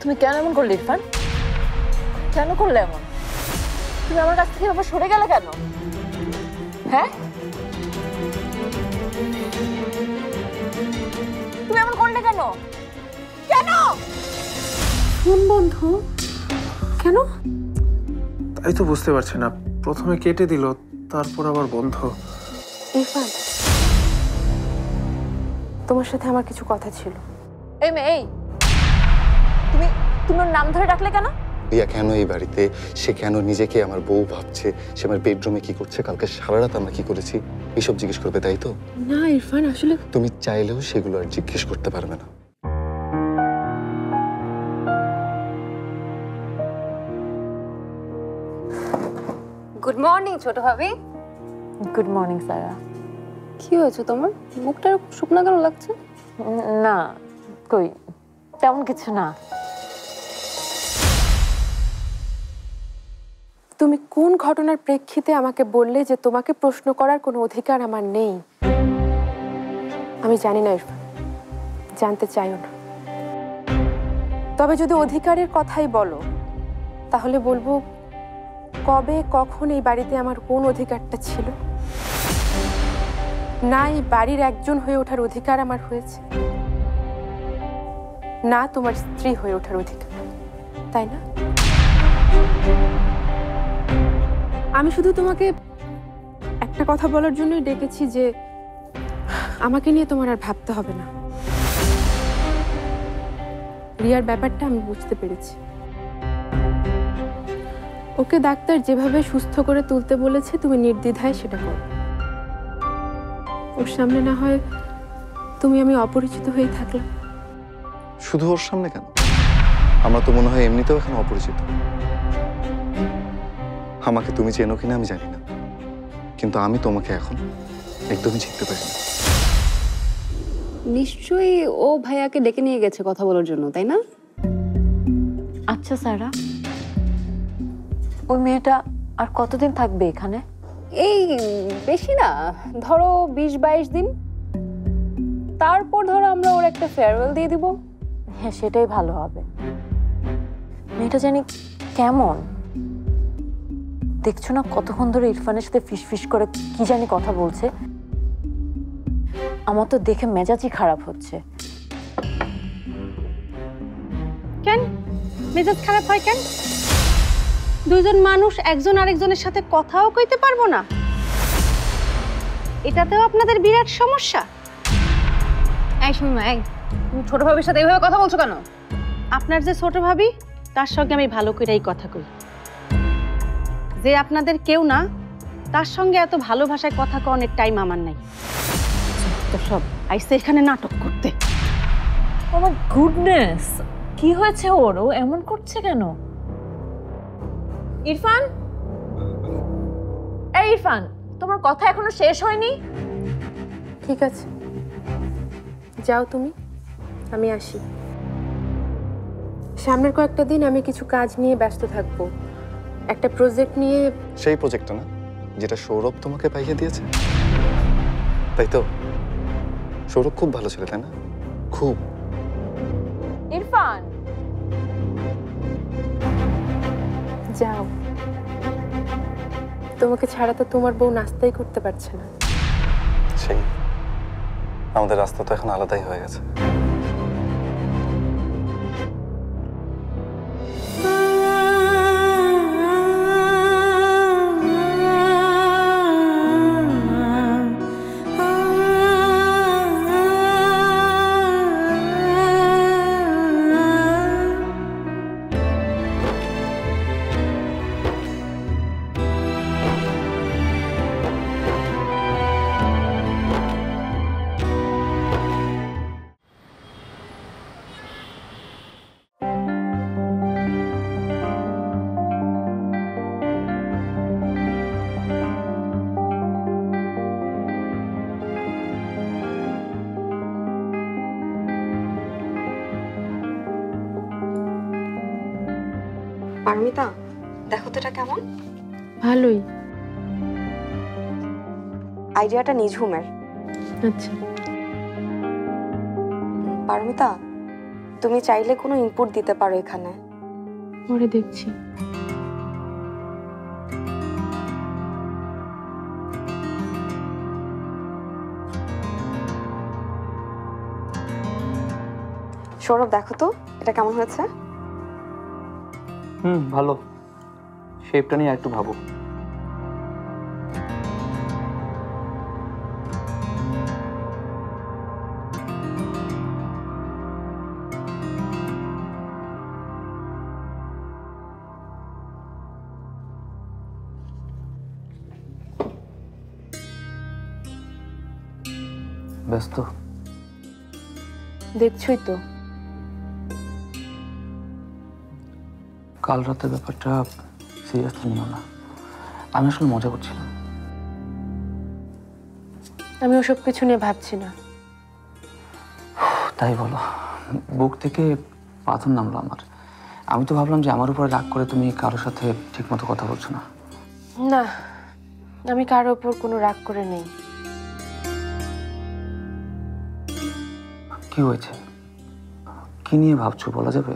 তুমি কেন এমন করলে ইরফান? কেন করলে এমন? তুমি আমার কাছ থেকে বাবা সরে গেলে কেন? হ্যাঁ, তুমি এমন করলে কেন? কেন ফোন বন্ধ কেন? তাই তো বুঝতে পারছি না, প্রথমে কেটে দিল, তারপর আবার বন্ধ। ইরফান, তোমার সাথে আমার কিছু কথা ছিল। এই মেয়ে, এই তুমি তুমি ওর নাম ধরে ডাকলে কেন? রিয়া কেন এই বাড়িতে, সে কেন নিজেকে আমার বউ ভাবছে, সে আমার বেডরুমে কি করছে, কালকে সারা রাত আমরা কি করেছি, এইসব জিজ্ঞেস করবে, তাই তো? না ইরফান, আসলে তুমি চাইলেও সেগুলো আর জিজ্ঞেস করতে পারবে না। গুড মর্নিং ছোট ভাবি। গুড মর্নিং সারা। কি হয়েছে তোমার? মুখটা এরকম শুকনা কেন লাগছে? না, কই তেমন কিছু না। তুমি কোন ঘটনার প্রেক্ষিতে আমাকে বললে যে তোমাকে প্রশ্ন করার কোনো অধিকার আমার নেই? আমি জানি না ইরফান, জানতে চাইও না। তবে যদি অধিকারের কথাই বলো, তাহলে বলবো কবে কখন এই বাড়িতে আমার কোন অধিকারটা ছিল? না এই বাড়ির একজন হয়ে ওঠার অধিকার আমার হয়েছে, না তোমার স্ত্রী হয়ে ওঠার অধিকার, তাই না? আমি শুধু তোমাকে একটা কথা বলার জন্যই ডেকেছি যে আমাকে নিয়ে তোমার আর ভাবতে হবে না। রিয়ার ব্যাপারটা আমি বুঝতে পেরেছি। ওকে ডাক্তার যেভাবে সুস্থ করে তুলতে বলেছে তুমি নির্দ্বিধায় সেটা করো। ওর সামনে না হয় আমি অপরিচিত হয়ে থাকলাম। শুধু ওর সামনে কেন, আমরা তো মনে হয় এমনিতেও এখন অপরিচিত। আমাকে তুমি চেনো কিনা আমি জানি না, কিন্তু আমি তোমাকে এখন একদমই চিনতে পারি না। নিশ্চয়ই ও ভাইয়াকে ডেকে নিয়ে গেছে কথা বলার জন্য, তাই না? আচ্ছা সারা, ওই মেয়েটা আর কতদিন থাকবে এখানে? এই বেশি না, ধরো 20-22 দিন। তারপর ধরো আমরা ওর একটা ফেয়ারওয়েল দিয়ে দিব। হ্যাঁ, সেটাই ভালো হবে। মেয়েটা জানি কেমন, দেখছো না কতক্ষণ ধরে ইরফানের সাথে ফিসফিস করে কি জানি কথা বলছে। আমার তো দেখে মেজাজই খারাপ হচ্ছে। কেন মেজাজ খারাপ হয় কেন? দুইজন মানুষ একজন আরেকজনের সাথে কথাও কইতে পারবো না, এটাতেও আপনাদের বিরাট সমস্যা। এই শুনুন না, এই তুমি ছোট ভাবির সাথে এইভাবে কথা বলছো কেন? আপনার যে ছোট ভাবি, তার সঙ্গে আমি ভালো করেই কথা কই। যে আপনাদের কেউ না, তার সঙ্গে এত ভালো ভাষায় কথা কওয়ার টাইম আমার নাই। তো সব আইসে এখানে নাটক করতে। আমার গুডনেস, কি হয়েছে ওর? ও এমন করছে কেন? ইরফান, এই ইরফান, তোমার কথা এখনো শেষ হয়নি? ঠিক আছে, যাও তুমি, আমি আসি। সামনের কয়েকটা দিন আমি কিছু কাজ নিয়ে ব্যস্ত থাকবো, একটা প্রজেক্ট নিয়ে। সেই প্রজেক্টটা না যেটা সৌরভ তোমাকে পাইয়ে দিয়েছে, তাই তো? সৌরভ খুব ভালো ছেলে, তাই না? খুব। ইরফান, যাও, তোমাকে ছাড়া তো তোমার বউ নাস্তাই করতে পারছে না। সেই আমাদের রাস্তা তো এখন আলাদাই হয়ে গেছে। পারমিতা, দেখো তো এটা কেমন? ভালোই। আইডিয়াটা নিঝুমের। আচ্ছা পারমিতা, তুমি চাইলে কোনো ইনপুট দিতে পারো এখানে। পরে দেখছি। সৌরভ দেখো তো এটা কেমন হয়েছে? ভালো। শেপটা নিয়ে একটু ভাবো। ব্যস্ত? দেখছই তো। কাল রাতের ব্যাপারটা সিরিয়াসলি নিও না, আমি আসলে মজা করছিলাম। আমি ওসব কিছু নিয়ে ভাবছি না। তাই বলো? বুক থেকে পাথর নামলো আমার। আমি তো ভাবলাম যে আমার উপরে রাগ করে তুমি কারোর সাথে ঠিকমতো কথা বলছো না। না, আমি কারোর ওপর কোনো রাগ করে নেই। কি হয়েছে? কি নিয়ে ভাবছো বলা যাবে?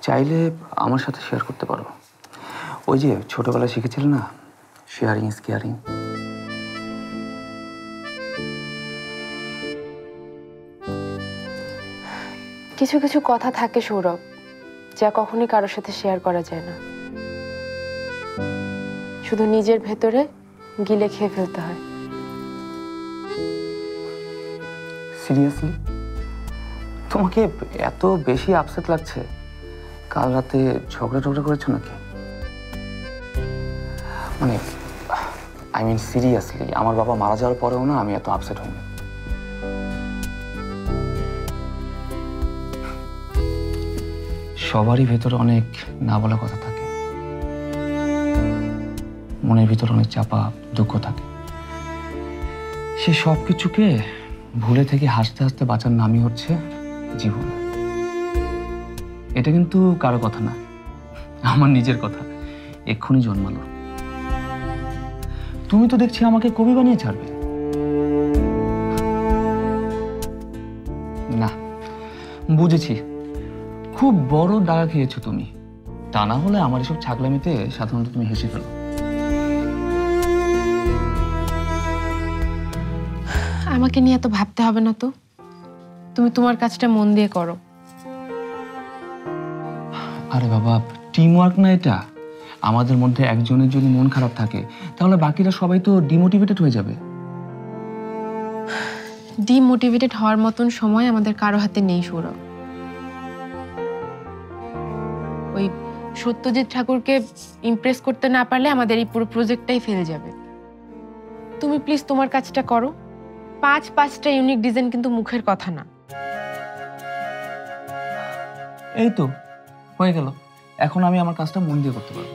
চাইলে আমার সাথে শেয়ার করতে পারো। ওই যে ছোটবেলায় শিখেছিলে না, শেয়ারিং ইজ কেয়ারিং। কিছু কিছু কথা থাকে সৌরভ, যা কখনোই কারোর সাথে শেয়ার করা যায় না। শুধু নিজের ভেতরে গিলে খেয়ে ফেলতে হয়। সিরিয়াসলি? তোমাকে এত বেশি আপসেট লাগছে? কাল রাতে ঝগড়া করেছো নাকি? মানে আই মিন সিরিয়াসলি, আমার বাবা মারা যাওয়ার পরেও না আমি এত আপসেট হইনি। সবারই ভেতরে অনেক না বলা কথা থাকে, মনের ভিতরে অনেক চাপা দুঃখ থাকে। সে সব কিছুকে ভুলে থেকে হাসতে হাসতে বাঁচার নামই হচ্ছে জীবন। এটা কিন্তু কারো কথা না, আমার নিজের কথা। এক্ষুনি জন্মালো, তুমি তো দেখছি আমাকে কবি বানিয়ে ছাড়বে। না, বুঝেছি, খুব বড় ডাকা খেয়েছো তুমি। তা না হলে আমার এসব ছাগলামিতে সাধারণত তুমি হেসে ফেলো। আমাকে নিয়ে এত ভাবতে হবে না তো, তুমি তোমার কাজটা মন দিয়ে করো। আরে বাবা, টিম ওয়ার্ক না এটা। আমাদের মধ্যে একজনের যদি মন খারাপ থাকে তাহলে বাকিরা সবাই তো ডিমোটিভেটেড হয়ে যাবে। ডিমোটিভেটেড হওয়ার মতন সময় আমাদের কারো হাতে নেই সৌরভ। ওই সত্যজিৎ ঠাকুরকে ইমপ্রেস করতে না পারলে আমাদের এই পুরো প্রজেক্টটাই ফেলে যাবে। তুমি প্লিজ তোমার কাজটা করো। 5-5টা ইউনিক ডিজাইন কিন্তু মুখের কথা না। এই তো হয়ে গেল, এখন আমি আমার কাজটা মন দিয়ে করতে পারবো।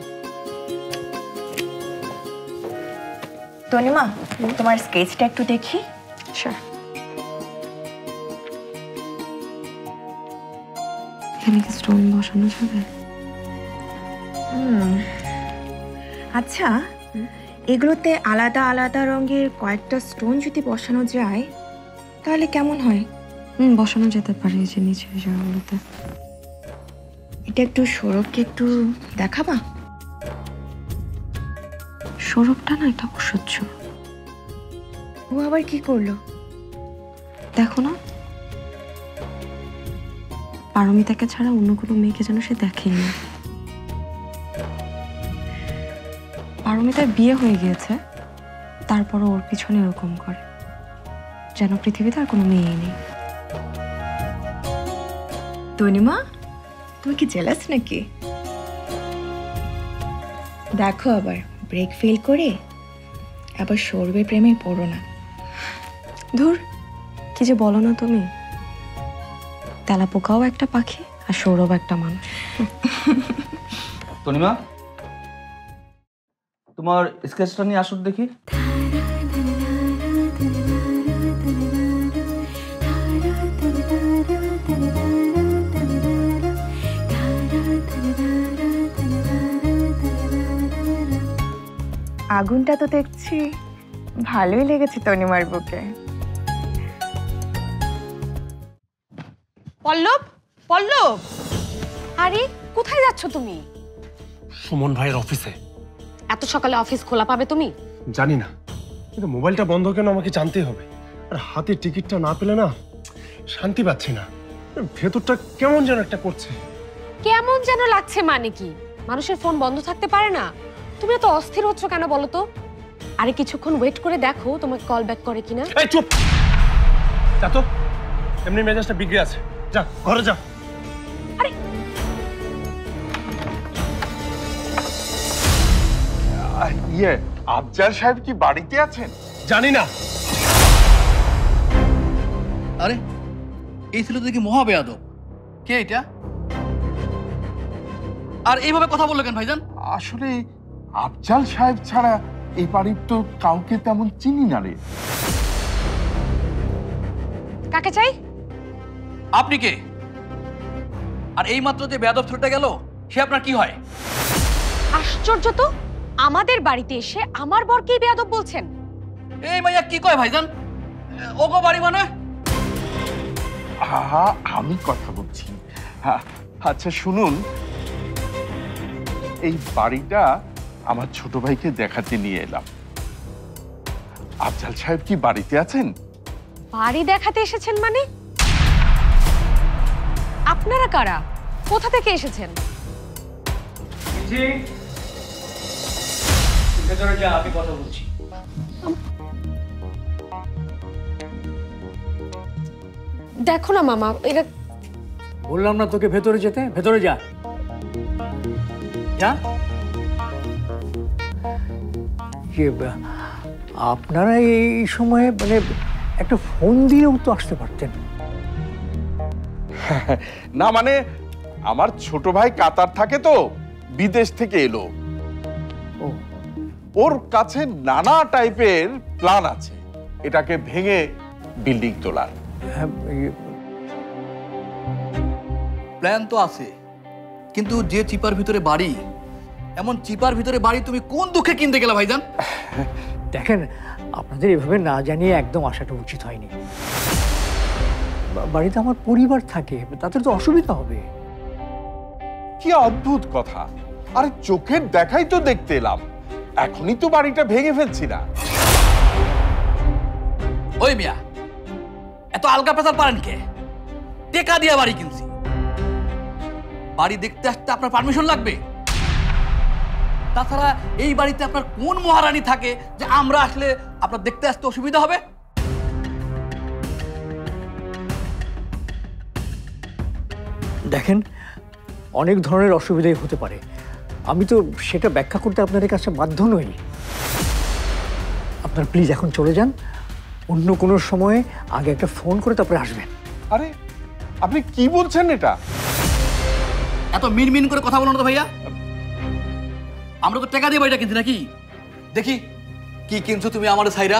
তনিমা, তোমার স্কেচটা একটু দেখি। Sure. এখানে কি স্টোন বসানো যাবে? আচ্ছা, এগুলোতে আলাদা আলাদা রঙের কয়েকটা স্টোন যদি বসানো যায় তাহলে কেমন হয়? বসানো যেতে পারে এই যে নিচে জায়গাগুলোতে। এটা একটু সৌরভকে একটু দেখাবা? সৌরভটা না এটা অসহ্য। ও আবার কি করলো? দেখো না, পারমিতাকে ছাড়া অন্য কোনো মেয়েকে যেন সে দেখেনি। পারমিতার বিয়ে হয়ে গিয়েছে, তারপরও ওর পিছনে এরকম করে, যেন পৃথিবীতে আর কোনো মেয়েই নেই। তনিমা, তুমি কি জেলাস নাকি? দেখো আবার ব্রেক ফেল করে আবার সৌরভের প্রেমে পড়ো না। ধুর, কি যে বলো না তুমি। তেলাপোকাও একটা পাখি আর সৌরভ একটা মানুষ। তনিমা, তোমার স্কেচটা নিয়ে আসো দেখি। আগুনটা তো দেখছি ভালোই লেগেছে তনিমার বুকে। পল্লব, পল্লব, আরে কোথায় যাচ্ছ তুমি? সুমন ভাইয়ের অফিসে। এত সকালে অফিস খোলা পাবে তুমি? জানি না, কিন্তু মোবাইলটা বন্ধ কেন আমাকে জানতেই হবে। আর হাতে টিকিটটা না পেলে না শান্তি পাচ্ছি না, ভেতরটা কেমন যেন একটা করছে। কেমন যেন লাগছে মানে কি? মানুষের ফোন বন্ধ থাকতে পারে না? তুমি এত অস্থির হচ্ছ কেন বলো তো? আরে কিছুক্ষণ ওয়েট করে দেখো তোমাকে কল ব্যাক করে কিনা। এই চুপ, যা তো, এমনি মেজাজটা বিগড়ে আছে, যা ঘরে যা। আরে আফজাল সাহেব কি বাড়িতে আছেন? জানি না। আরে এই ছিল দেখি মহাবেয়াদব। কে এটা? আর এইভাবে কথা বললো কেন ভাইজান? আসলে আফজাল সাহেব ছাড়া এই বাড়ির তো কাউকে তেমন চিনি না রে। কাকে চাই? আপনি কে? আর এই মাত্র যে বেয়াদব ছেলেটা গেল, সে আপনার কি হয়? আশ্চর্য তো, আমাদের বাড়িতে এসে আমার বরকেই বেয়াদব বলছেন। এই মাইয়া কি কয় ভাইজান? ওগো বাড়ি মানে? আমি কথা বলছি। আচ্ছা শুনুন, এই বাড়িটা আমার ছোট ভাইকে দেখাতে নিয়ে এলাম। আফজাল সাহেব কি বাড়িতে আছেন? বাড়ি দেখাতে এসেছেন মানে? আপনারা কারা? কোথা থেকে এসেছেন? ভেতরে যা, আমি কথা বলছি। দেখো না মামা, এটা বললাম না তোকে ভেতরে যেতে, ভেতরে যা। যা। আপনারা এই সময়ে মানে একটা ফোন দিয়েও তো আসতে পারতেন। না মানে আমার ছোট ভাই কাতার থাকে তো, বিদেশ থেকে এলো। ওর কাছে নানা টাইপের প্ল্যান আছে এটাকে ভেঙে বিল্ডিং তোলার। প্ল্যান তো আছে, কিন্তু যে চিপার ভিতরে বাড়ি, এমন চিপার ভিতরে বাড়ি তুমি কোন দুঃখে কিনতে গেলে ভাইজান? দেখেন, আপনাদের এভাবে না জানিয়ে একদম আসাটা উচিত হয়নি। বাড়িতে আমার পরিবার থাকে, তাদের তো অসুবিধা হবে। কি অদ্ভুত কথা! আরে চোখের দেখাই তো দেখতে এলাম, এখনই তো বাড়িটা ভেঙে ফেলছি না। ওই মিয়া, এত আলগা পেশাল পারেন কে? টেকা দিয়ে বাড়ি কিনছি, বাড়ি দেখতে আসতে আপনার পারমিশন লাগবে? তাছাড়া এই বাড়িতে আপনার কোন মহারানী থাকে যে আমরা আসলে আপনার দেখতে আসতে অসুবিধা হবে? দেখেন, অনেক ধরনের অসুবিধাই হতে পারে, আমি তো সেটা ব্যাখ্যা করতে আপনাদের কাছে বাধ্য নই। আপনার প্লিজ এখন চলে যান, অন্য কোনো সময়ে আগে একটা ফোন করে তারপরে আসবেন। আরে আপনি কি বলছেন এটা? এত মিনমিন করে কথা বলো না তো ভাইয়া। আমরা তো টাকা দিয়ে বাড়িটা কিনছি নাকি? দেখি কি কিনছো তুমি আমার সাইরা।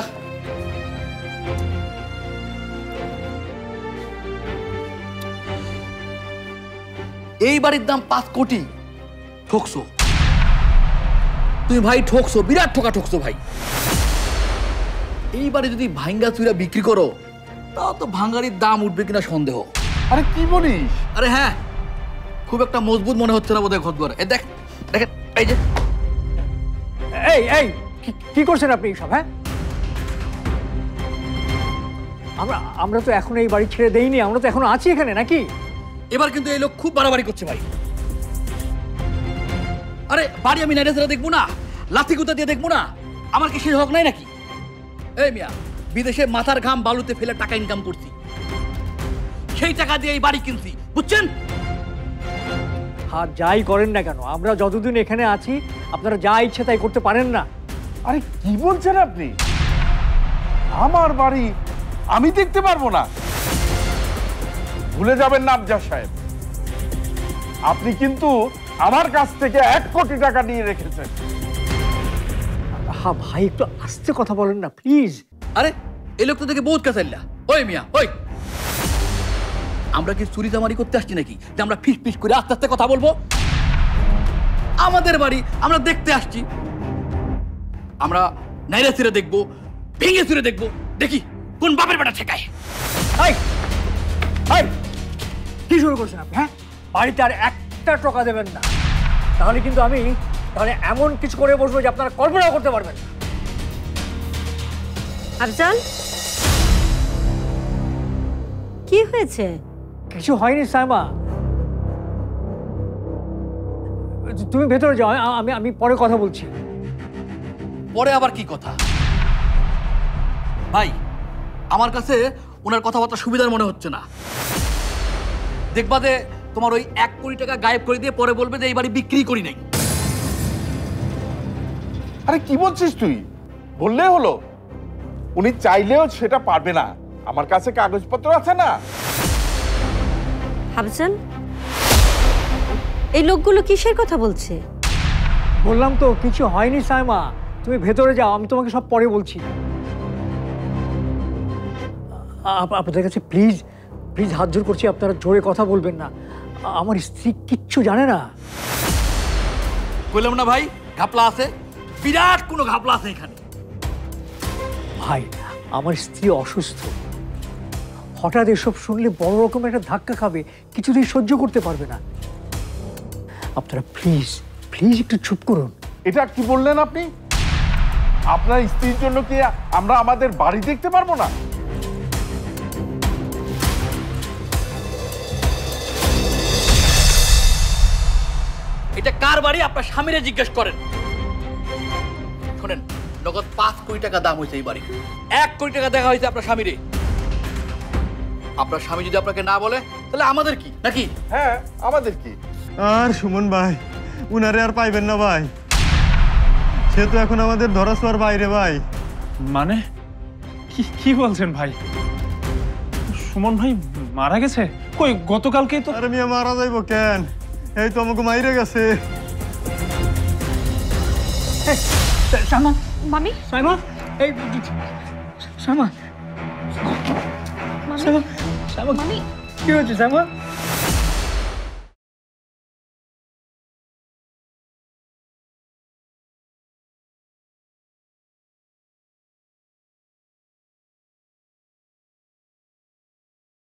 এই বাড়ির দাম 5 কোটি। ঠকছো তুমি ভাই, ঠকছো, বিরাট ঠকা ঠকছো ভাই। এই বাড়ি যদি ভাঙ্গা চুরা বিক্রি করো, তাও তো ভাঙ্গারির দাম উঠবে কিনা সন্দেহ। আরে কি বলিস? আরে হ্যাঁ, খুব একটা মজবুত মনে হচ্ছে না বোধহয় ঘর। এই দেখ, দেখেন এই যে। এই এই কি করছেন আপনি সব? হ্যাঁ, আমরা তো এখন এই বাড়ি ছেড়ে দেইনি, আমরা তো এখনো আছি এখানে নাকি? এবার কিন্তু এই লোক খুব বাড়াবাড়ি করছে ভাই। আরে বাড়ি আমি নাইডেসরা দেখবো না, লাথি গুতা দিয়ে দেখবো না? আমার কি সেই হক নাই নাকি? এই মিয়া, বিদেশে মাথার ঘাম বালুতে ফেলে টাকা ইনকাম করছি, সেই টাকা দিয়ে এই বাড়ি কিনছি, বুঝছেন? আর যাই করেন না কেন, আমরা যতদিন এখানে আছি আপনারা যা ইচ্ছে তাই করতে পারেন না। আরে কি বলছেন আপনি? আমার বাড়ি আমি দেখতে পারবো না? ভুলে যাবেন না আফজাল সাহেব, আপনি কিন্তু আমার কাছ থেকে 1 কোটি টাকা নিয়ে রেখেছেন। হ্যাঁ ভাই, একটু আস্তে কথা বলেন না প্লিজ। আরে এই লোক তো দেখে বহুত কাছাইলা। ওই মিয়া, ওই আমরা কি চুরি চামারি করতে আসছি নাকি যে আমরা ফিস ফিস করে আস্তে আস্তে কথা বলবো? আমাদের বাড়ি আমরা দেখতে আসছি, আমরা নাইরা ছিঁড়ে দেখবো, ভেঙে ছিঁড়ে দেখবো, দেখি কোন বাপের বেটা ঠেকায়। কি শুরু করছেন আপনি? হ্যাঁ, বাড়িতে আর একটা টাকা দেবেন না, তাহলে কিন্তু আমি এমন কিছু করে বসবো যে আপনারা কল্পনাও করতে পারবেন না। আফজাল, কি হয়েছে? কিছু হয়নি সাইমা, তুমি ভেতরে যাও, আমি পরে কথা বলছি। পরে আবার কি কথা? ভাই, আমার কাছে ওনার কথাবার্তা সুবিধার মনে হচ্ছে না। দেখবা যে তোমার ওই 1 কোটি টাকা গায়েব করে দিয়ে পরে বলবে যে এই বাড়ি বিক্রি করি নাই। আরে কি বলছিস তুই? বললে হলো, উনি চাইলেও সেটা পারবে না। আমার কাছে কাগজপত্র আছে না। আফজাল, এই লোকগুলো কিসের কথা বলছে? বললাম তো কিছু হয়নি সাইমা, তুমি ভেতরে যাও, আমি তোমাকে সব পরে বলছি। আপনাদের কাছে প্লিজ প্লিজ হাত জোর করছি, আপনারা জোরে কথা বলবেন না। আমার স্ত্রী কিচ্ছু জানে না। বললাম না ভাই, ঘাপলা আছে, বিরাট কোনো ঘাপলা আছে এখানে। ভাই, আমার স্ত্রী অসুস্থ, হঠাৎ এসব শুনলে বড় রকমের একটা ধাক্কা খাবে, কিছুতেই সহ্য করতে পারবে না। আপনারা প্লিজ প্লিজ একটু চুপ করুন। এটা কি বললেন আপনি? আপনার স্ত্রীর জন্য কি আমরা আমাদের বাড়ি দেখতে পারবো না? এটা কার বাড়ি আপনার স্বামীরে জিজ্ঞেস করেন। শোনেন, নগদ 5 কোটি টাকা দাম হয়েছে এই বাড়ি। 1 কোটি টাকা দেখা হয়েছে আপনার স্বামীরে। আপনার স্বামী যদি আপনাকে না বলে তাহলে আমাদের কি নাকি? হ্যাঁ, আমাদের কি? আর সুমন ভাই, উনারে আর পাইবেন না ভাই, সে তো এখন আমাদের ধরাছোঁয়ার বাইরে ভাই। মানে কি বলছেন ভাই? সুমন ভাই মারা গেছে? কই গতকালকেই তো। আরে মিয়া, মারা যাইব কেন? এই তো আমাকে মাইরে গেছে। সাইমা, মামি, সাইমা, এই সাইমা, সাইমা, সাইমা, মামি, কি হয়েছে সাইমা?